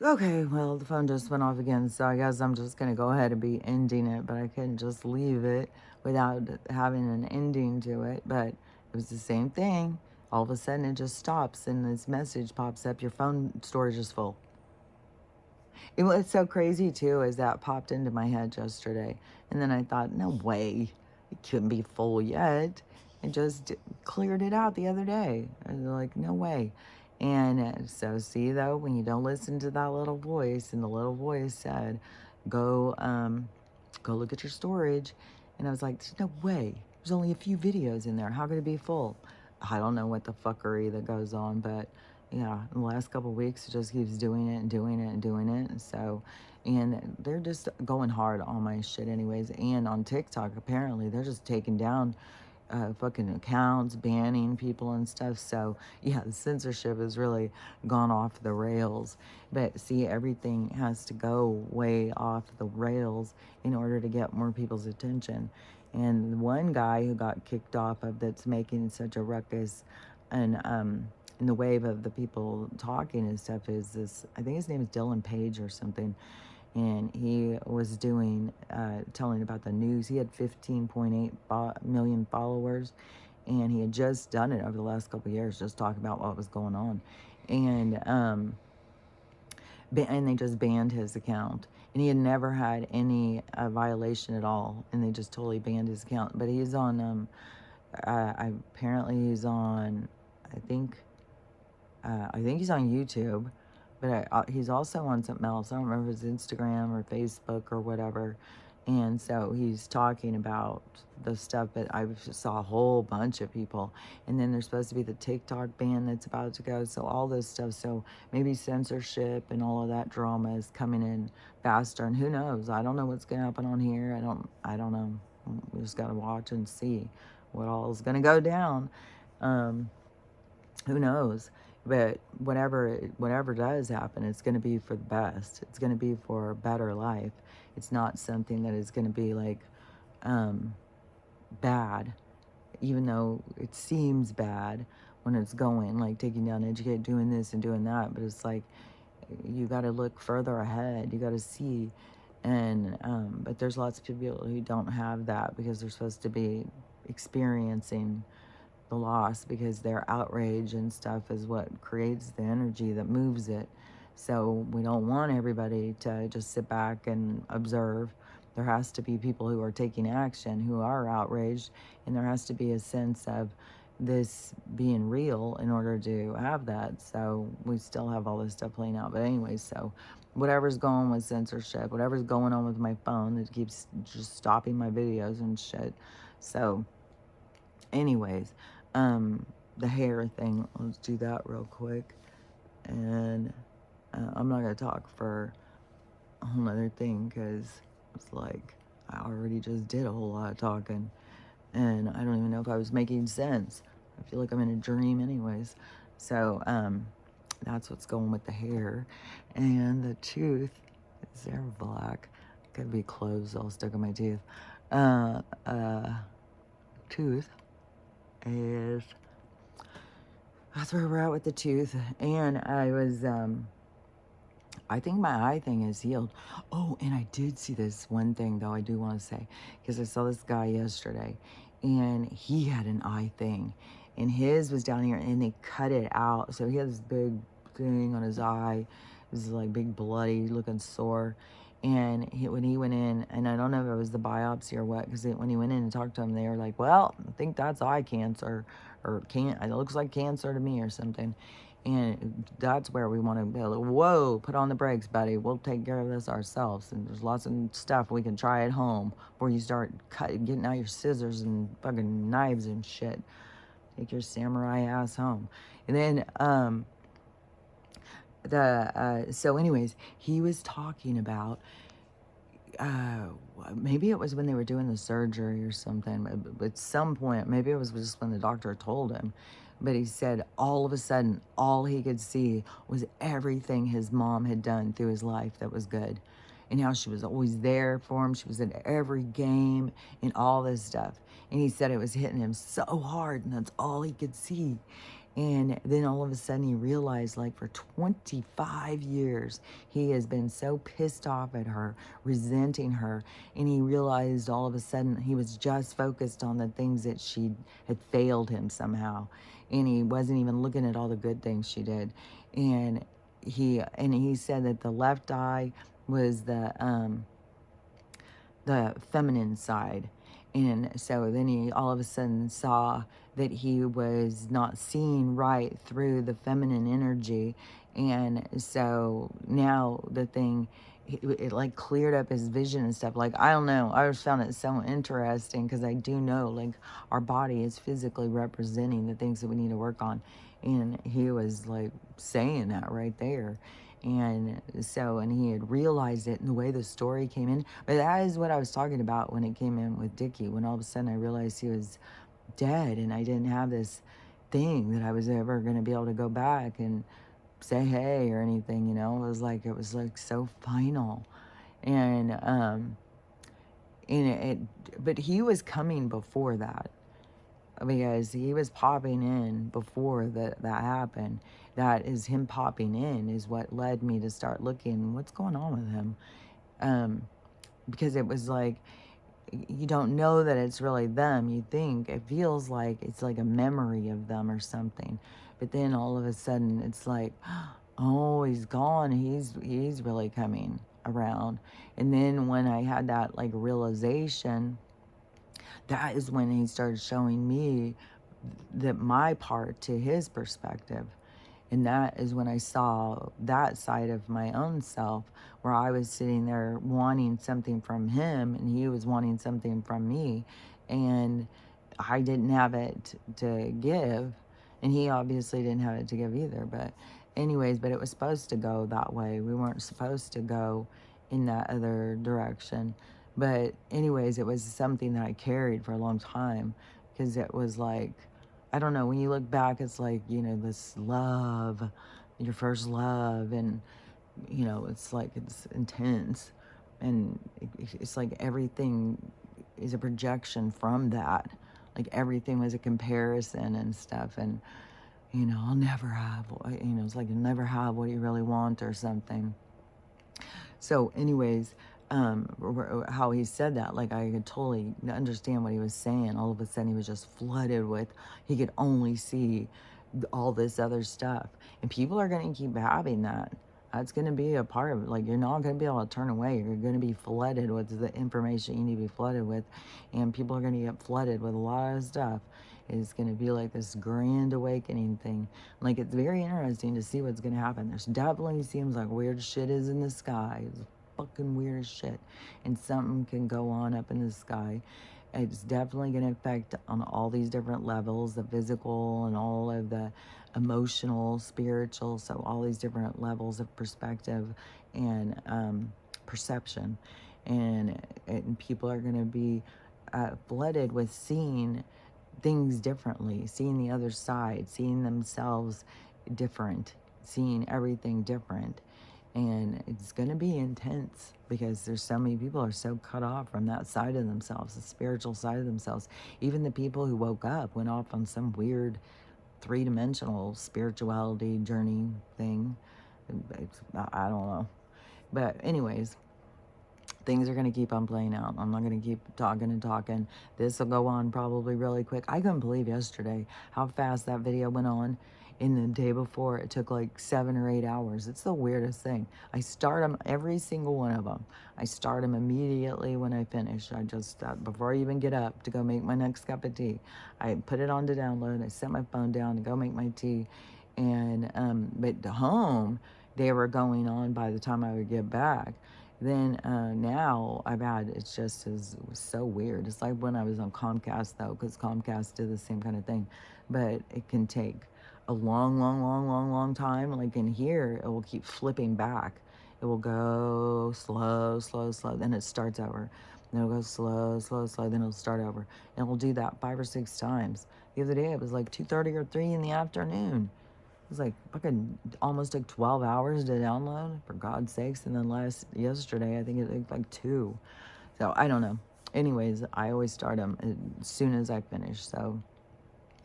Okay, well, the phone just went off again, so I guess I'm just gonna go ahead and be ending it, but I couldn't just leave it without having an ending to it. But it was the same thing. All of a sudden, it just stops, and this message pops up: your phone storage is full. It's so crazy too, is that popped into my head yesterday, and then I thought, no way, it couldn't be full yet. I just cleared it out the other day. I was like, no way. And so, see though, when you don't listen to that little voice, and the little voice said, go, go look at your storage, and I was like, there's no way. There's only a few videos in there. How could it be full? I don't know what the fuckery that goes on, but yeah, in the last couple of weeks, it just keeps doing it and doing it and doing it. And so, and they're just going hard on my shit, anyways. And on TikTok, apparently, they're just taking down fucking accounts, banning people and stuff. So, yeah, the censorship has really gone off the rails. But see, everything has to go way off the rails in order to get more people's attention. And one guy who got kicked off of that's making such a ruckus and in the wave of the people talking and stuff is this, I think his name is Dylan Page or something, and he was doing telling about the news. He had 15.8 million followers, and he had just done it over the last couple of years, just talking about what was going on. And they just banned his account, and he had never had any violation at all, and they just totally banned his account. But he's on apparently he's on, I think he's on YouTube, but he's also on something else. I don't remember if it's Instagram or Facebook or whatever. And so he's talking about the stuff that I saw a whole bunch of people. And then there's supposed to be the TikTok ban that's about to go. So all this stuff. So maybe censorship and all of that drama is coming in faster. And who knows? I don't know what's going to happen on here. I don't know. We just got to watch and see what all is going to go down. Who knows? But whatever does happen, it's going to be for the best. It's going to be for a better life. It's not something that is going to be like bad, even though it seems bad when it's going, like taking down Educate, doing this and doing that. But it's like you got to look further ahead. You got to see. And but there's lots of people who don't have that because they're supposed to be experiencing the loss, because their outrage and stuff is what creates the energy that moves it. So we don't want everybody to just sit back and observe. There has to be people who are taking action, who are outraged, and there has to be a sense of this being real in order to have that. So we still have all this stuff playing out. But anyways, so whatever's going with censorship, whatever's going on with my phone that keeps just stopping my videos and shit. So anyways, the hair thing, let's do that real quick. And I'm not going to talk for a whole other thing because it's like I already just did a whole lot of talking. And I don't even know if I was making sense. I feel like I'm in a dream anyways. So that's what's going with the hair. And the tooth, they're black. Could be closed, all stuck in my teeth. Tooth is, that's where we're at with the tooth. And I was I think my eye thing is healed. Oh, and I did see this one thing though, I do want to say, because I saw this guy yesterday and he had an eye thing, and his was down here and they cut it out. So he had this big thing on his eye. It was like big bloody looking sore. And when he went in, and I don't know if it was the biopsy or what, because when he went in and talked to him, they were like, well, I think that's eye cancer, or it looks like cancer to me or something. And that's where we want to be like, whoa, put on the brakes, buddy. We'll take care of this ourselves. And there's lots of stuff we can try at home before you start getting out your scissors and fucking knives and shit. Take your samurai ass home. And then, so anyways, he was talking about, maybe it was when they were doing the surgery or something. At some point, maybe it was just when the doctor told him, but he said all of a sudden, all he could see was everything his mom had done through his life that was good, and how she was always there for him. She was at every game and all this stuff. And he said it was hitting him so hard, and that's all he could see. And then all of a sudden he realized, like, for 25 years, he has been so pissed off at her, resenting her. And he realized all of a sudden he was just focused on the things that she had failed him somehow. And he wasn't even looking at all the good things she did. And he said that the left eye was the feminine side. And so then he all of a sudden saw that he was not seeing right through the feminine energy. And so now the thing, it like cleared up his vision and stuff. Like, I don't know. I just found it so interesting because I do know, like, our body is physically representing the things that we need to work on. And he was like saying that right there. And so, and he had realized it in the way the story came in. But that is what I was talking about when it came in with Dickie, when all of a sudden I realized he was dead and I didn't have this thing that I was ever going to be able to go back and say hey or anything, you know. It was like so final. And but he was coming before that, because he was popping in before that happened. That is him popping in is what led me to start looking what's going on with him. Because it was like, you don't know that it's really them. You think it feels like it's like a memory of them or something, but then all of a sudden it's like, oh, he's gone. He's really coming around. And then when I had that like realization, that is when he started showing me that my part to his perspective. And that is when I saw that side of my own self, where I was sitting there wanting something from him and he was wanting something from me. And I didn't have it to give. And he obviously didn't have it to give either. But anyways, but it was supposed to go that way. We weren't supposed to go in that other direction. But anyways, it was something that I carried for a long time, because it was like, I don't know, when you look back, it's like, you know, this love, your first love, and, you know, it's like, it's intense. And it's like everything is a projection from that. Like everything was a comparison and stuff. And, you know, I'll never have, you know, it's like you'll never have what you really want or something. So anyways, how he said that, like I could totally understand what he was saying. All of a sudden he was just flooded with, he could only see all this other stuff. And people are going to keep having that. That's going to be a part of it. Like, you're not going to be able to turn away. You're going to be flooded with the information you need to be flooded with. And people are going to get flooded with a lot of stuff. It's going to be like this grand awakening thing. Like, it's very interesting to see what's going to happen. There's definitely seems like weird shit is in the sky. It's fucking weird as shit. And something can go on up in the sky. It's definitely going to affect on all these different levels, the physical and all of the emotional, spiritual, so all these different levels of perspective and perception. And people are going to be flooded with seeing things differently, seeing the other side, seeing themselves different, seeing everything different. And it's going to be intense, because there's so many people are so cut off from that side of themselves, the spiritual side of themselves. Even the people who woke up went off on some weird three-dimensional spirituality journey thing. I don't know. But anyways, things are going to keep on playing out. I'm not going to keep talking and talking. This will go on probably really quick. I couldn't believe yesterday how fast that video went on. In the day before, it took like 7 or 8 hours. It's the weirdest thing. I start them, every single one of them. I start them immediately when I finish. I just, before I even get up to go make my next cup of tea, I put it on to download. I set my phone down to go make my tea. And, but home, they were going on by the time I would get back. Then now I've had, it's just is so weird. It's like when I was on Comcast, though, because Comcast did the same kind of thing. But it can take a long time. Like in here, it will keep flipping back. It will go slow, then it starts over. Then it'll go slow, then it'll start over. And it will do that 5 or 6 times. The other day, it was like 2:30 or 3 in the afternoon. It was like fucking almost took 12 hours to download, for God's sakes. And then yesterday, I think it took like 2. So I don't know. Anyways, I always start them as soon as I finish. So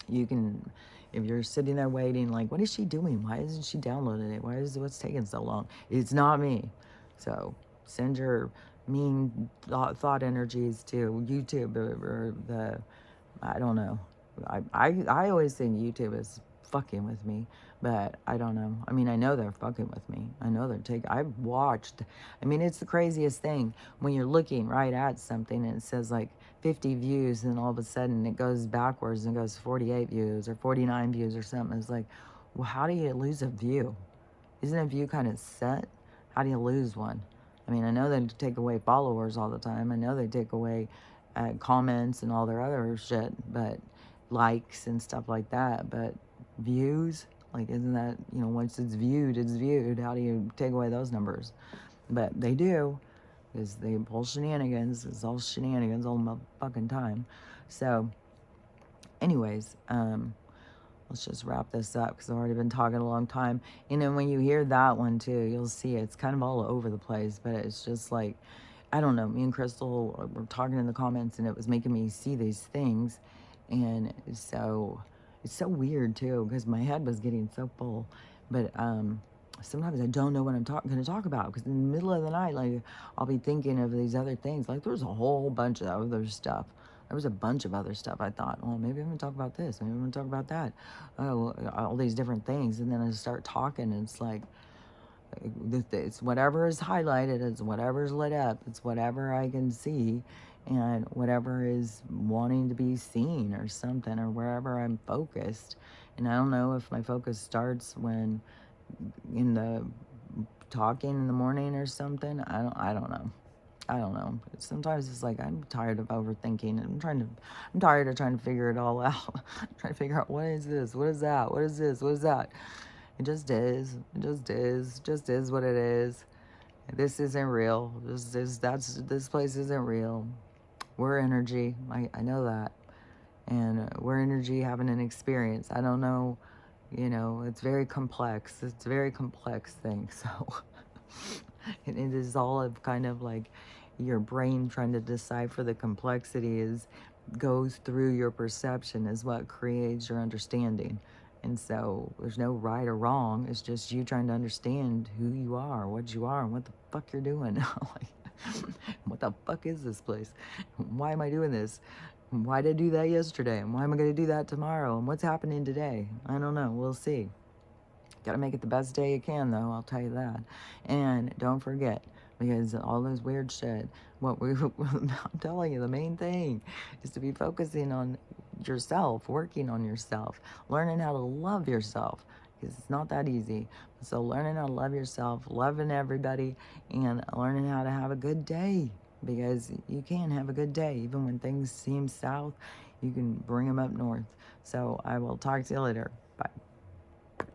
you can, If you're sitting there waiting, like, what is she doing? Why isn't she downloading it? What's taking so long? It's not me. So send your mean thought energies to YouTube or the, I don't know. I always think YouTube is fucking with me, but I don't know. I mean, I know they're fucking with me. I know they're taking, I've watched, I mean, it's the craziest thing when you're looking right at something and it says like 50 views and all of a sudden it goes backwards and goes 48 views or 49 views or something. It's like, well, how do you lose a view? Isn't a view kind of set? How do you lose one? I mean, I know they take away followers all the time. I know they take away comments and all their other shit, but likes and stuff like that. But views, like, isn't that, you know, once it's viewed, it's viewed. How do you take away those numbers? But they do, because they pull shenanigans. It's all shenanigans all the fucking time. So, anyways, let's just wrap this up because I've already been talking a long time. And then when you hear that one too, you'll see it's kind of all over the place, but it's just like, I don't know, me and Crystal were talking in the comments and it was making me see these things. And so it's so weird too because my head was getting so full. But sometimes I don't know what I'm going to talk about because in the middle of the night, like, I'll be thinking of these other things. Like, there's a whole bunch of other stuff. There was a bunch of other stuff. I thought, well, maybe I'm going to talk about this. Maybe I'm going to talk about that. Oh, all these different things. And then I start talking, and it's like, it's whatever is highlighted, it's whatever's lit up, it's whatever I can see, and whatever is wanting to be seen or something, or wherever I'm focused. And I don't know if my focus starts when in the talking in the morning or something. I don't know. I don't know. Sometimes it's like I'm tired of overthinking. I'm tired of trying to figure it all out. Trying to figure out what is this, what is that, what is this, what is that. It just is. It just is. Just is what it is. This isn't real. This place isn't real. We're energy. I know that, and we're energy having an experience. I don't know. You know, it's very complex. It's a very complex thing. So, and it is all of kind of like your brain trying to decipher the complexity goes through your perception is what creates your understanding. And so there's no right or wrong. It's just you trying to understand who you are, what you are, and what the fuck you're doing. Like, what the fuck is this place? Why am I doing this? Why did I do that yesterday? And why am I going to do that tomorrow? And what's happening today? I don't know. We'll see. Got to make it the best day you can, though. I'll tell you that. And don't forget, because all this weird shit, I'm telling you, the main thing is to be focusing on yourself, working on yourself, learning how to love yourself, because it's not that easy. So learning how to love yourself, loving everybody, and learning how to have a good day, because you can have a good day. Even when things seem south, you can bring them up north. So I will talk to you later.